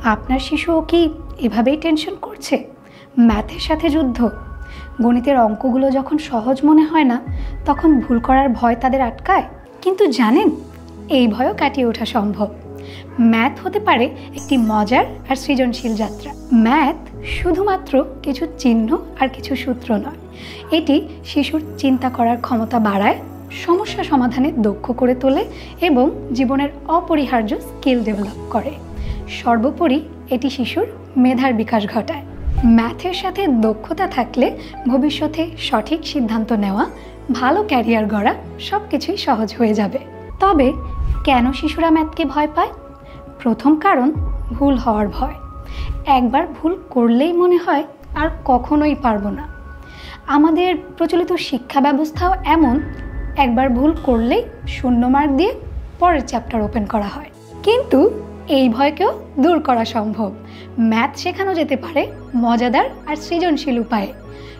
আপনার শিশুও কি এভাবেই টেনশন করছে? ম্যাথের সাথে যুদ্ধ। গণিতের অঙ্কগুলো যখন সহজ মনে হয় না, তখন ভুল করার ভয় তাদের আটকায়। কিন্তু জানেন, এই ভয়ও কাটিয়ে ওঠা সম্ভব। ম্যাথ হতে পারে একটি মজার আর সৃজনশীল যাত্রা। ম্যাথ শুধুমাত্র কিছু চিহ্ন আর কিছু সূত্র নয়, এটি শিশুর চিন্তা করার ক্ষমতা বাড়ায়, সমস্যা সমাধানে দক্ষ করে তোলে এবং জীবনের অপরিহার্য স্কিল ডেভেলপ করে। সর্বোপরি এটি শিশুর মেধার বিকাশ ঘটায়। ম্যাথের সাথে দক্ষতা থাকলে ভবিষ্যতে সঠিক সিদ্ধান্ত নেওয়া, ভালো ক্যারিয়ার গড়া সব কিছুই সহজ হয়ে যাবে। তবে কেন শিশুরা ম্যাথকে ভয় পায়? প্রথম কারণ ভুল হওয়ার ভয়। একবার ভুল করলেই মনে হয় আর কখনোই পারবো না। আমাদের প্রচলিত শিক্ষা ব্যবস্থাও এমন, একবার ভুল করলেই 0 মার্ক দিয়ে পরের চ্যাপ্টার ওপেন করা হয়। কিন্তু এই ভয়কেও দূর করা সম্ভব। ম্যাথ শেখানো যেতে পারে মজাদার আর সৃজনশীল উপায়ে।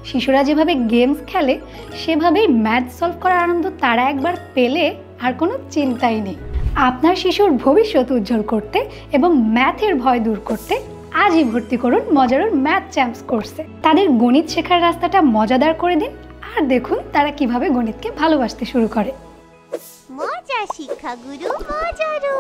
শিশুরা যেভাবে গেমস খেলে, সেভাবেই ম্যাথ সলভ করার আনন্দ তারা একবার পেলে আর কোনো চিন্তাই নেই। আপনার শিশুর ভবিষ্যৎ উজ্জ্বল করতে এবং ম্যাথের ভয় দূর করতে আজই ভর্তি করুন মজারুর ম্যাথ চ্যাম্পস কোর্সে। তাদের গণিত শেখার রাস্তাটা মজাদার করে দিন আর দেখুন তারা কিভাবে গণিতকে ভালোবাসতে শুরু করে। মজা শিক্ষাগুরু মজারু।